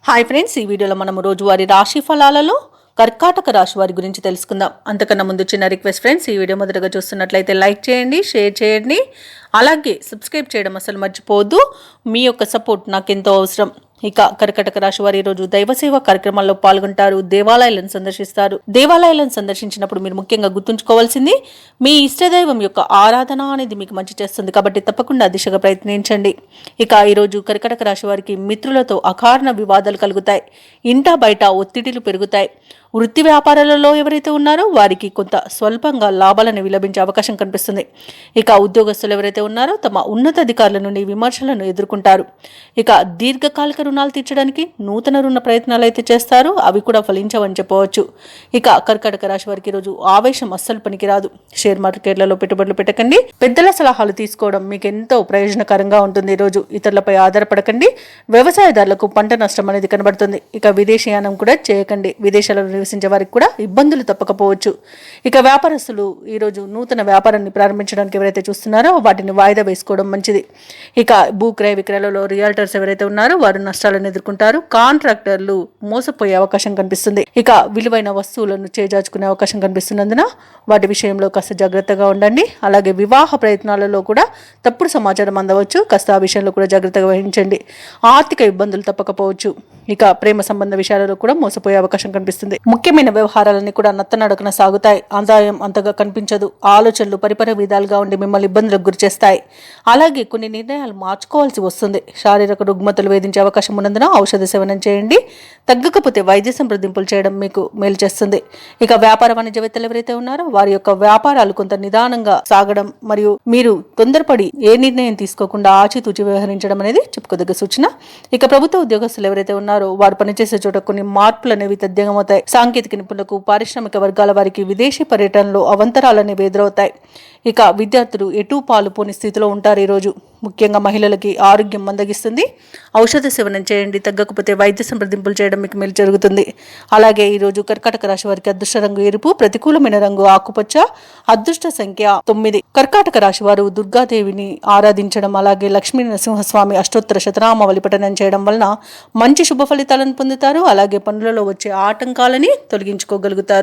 Hi friends, ఈ వీడియోలో మనం రోజువారీ రాశి ఫలాలలో కర్కాటక రాశి వారి గురించి తెలుసుకుందాం. అంతకన్నా ముందు చిన్న రిక్వెస్ట్ ఫ్రెండ్స్, ఈ వీడియో మొదటగా చూస్తున్నట్లయితే లైక్ చేయండి, షేర్ చేయండి, అలాగే సబ్స్క్రైబ్ చేయడం అసలు మర్చిపోవద్దు. మీ యొక్క సపోర్ట్ నాకెంతో అవసరం. ఇక కర్కాటక రాశి వారు ఈ రోజు దైవసేవ కార్యక్రమాల్లో పాల్గొంటారు, దేవాలయాలను సందర్శిస్తారు. దేవాలయాలను సందర్శించినప్పుడు మీరు ముఖ్యంగా గుర్తుంచుకోవాల్సింది, మీ ఇష్టదైవం యొక్క ఆరాధన అనేది మీకు మంచి చేస్తుంది, కాబట్టి తప్పకుండా దిశగా ప్రయత్నించండి. ఇక ఈరోజు కర్కాటక రాశి వారికి మిత్రులతో అకారణ వివాదాలు కలుగుతాయి, ఇంటా బయట ఒత్తిడిలు పెరుగుతాయి. వృత్తి వ్యాపారాలలో ఎవరైతే ఉన్నారో వారికి కొంత స్వల్పంగా లాభాలను విలభించే అవకాశం కనిపిస్తుంది. ఇక ఉద్యోగస్తులు ఎవరైతే ఉన్నారో తమ ఉన్నతాధికారుల నుండి విమర్శలను ఎదుర్కొంటారు. ఇక దీర్ఘకాలిక రుణాలు తీర్చడానికి నూతన రుణ ప్రయత్నాలు అయితే చేస్తారు, అవి కూడా ఫలించవని చెప్పవచ్చు. ఇక కర్కాటక రాశి వారికి ఈరోజు ఆవేశం అస్సలు పనికిరాదు. షేర్ మార్కెట్లలో పెట్టుబడులు పెట్టకండి. పెద్దల సలహాలు తీసుకోవడం మీకు ఎంతో ప్రయోజనకరంగా ఉంటుంది. ఈరోజు ఇతరులపై ఆధారపడకండి. వ్యవసాయదారులకు పంట నష్టం అనేది కనబడుతుంది. ఇక విదేశీయానం కూడా చేయకండి. విదేశాలలో నివసించే వారికి కూడా ఇబ్బందులు తప్పకపోవచ్చు. ఇక వ్యాపారస్తులు ఈరోజు నూతన వ్యాపారాన్ని ప్రారంభించడానికి ఎవరైతే చూస్తున్నారో వాటిని వాయిదా వేసుకోవడం మంచిది. ఇక భూ క్రయ విక్రయాలలో రియాల్టర్స్ ఎవరైతే ఉన్నారో వారు నష్టాలను ఎదుర్కొంటారు. కాంట్రాక్టర్లు మోసపోయే అవకాశం కనిపిస్తుంది. ఇక విలువైన వస్తువులను చేజార్చుకునే అవకాశం కనిపిస్తున్నందున వాటి విషయంలో కాస్త జాగ్రత్తగా ఉండండి. అలాగే వివాహ ప్రయత్నాలలో కూడా తప్పుడు సమాచారం అందవచ్చు, కాస్త ఆ విషయంలో కూడా జాగ్రత్తగా వహించండి. ఆర్థిక ఇబ్బందులు తప్పకపోవచ్చు. ఇక ప్రేమ సంబంధ విషయాలలో కూడా మోసపోయే అవకాశం కనిపిస్తుంది. ముఖ్యమైన వ్యవహారాలన్నీ కూడా నత్తనడకన సాగుతాయి. ఆదాయం అంతగా కనిపించదు. ఆలోచనలు పరిపర విధాలుగా ఉండి మిమ్మల్ని ఇబ్బందులకు గురిచేస్తాయి. అలాగే కొన్ని నిర్ణయాలు మార్చుకోవాల్సి వస్తుంది. శారీరక రుగ్మతలు వేధించే అవకాశం ఉన్నందున ఔషధ సేవనం చేయండి. తగ్గకపోతే వైద్య సంప్రదింపులు చేయడం మీకు మేలు చేస్తుంది. ఇక వ్యాపార వాణిజ్యవేత్తలు ఎవరైతే ఉన్నారో వారి యొక్క వ్యాపారాలు కొంత నిదానంగా సాగడం మరియు మీరు తొందరపడి ఏ నిర్ణయం తీసుకోకుండా ఆచితూచి వ్యవహరించడం అనేది చెప్పుకోదగ్గ సూచన. ఇక ప్రభుత్వ ఉద్యోగస్తులు ఎవరైతే ఉన్నారో వారు పనిచేసే చోట కొన్ని మార్పులు అనేవి తథ్యంగమవుతాయి. సాంకేతిక నిపుణులకు, పారిశ్రామిక వర్గాల వారికి విదేశీ పర్యటనలో అవంతరాలు అనేవి ఎదురవుతాయి. ఇక విద్యార్థులు ఎటూ పాలు పోని స్థితిలో ఉంటారు. ఈరోజు ముఖ్యంగా మహిళలకి ఆరోగ్యం మందగిస్తుంది. ఔషధ సేవనం చేయండి. తగ్గకపోతే వైద్య సంప్రదింపులు చేయడం మీకు మేలు జరుగుతుంది. అలాగే ఈరోజు కర్కాటక రాశి వారికి అదృష్ట రంగు ఎరుపు, ప్రతికూలమైన రంగు ఆకుపచ్చ, అదృష్ట సంఖ్య 9. కర్కాటక రాశి వారు దుర్గాదేవిని ఆరాధించడం, అలాగే లక్ష్మీ నరసింహస్వామి అష్టోత్తర శతనామావళి పఠనం చేయడం వలన మంచి శుభ ఫలితాలను పొందుతారు. అలాగే పనులలో వచ్చే ఆటంకాలని తొలగించుకోగలుగుతారు.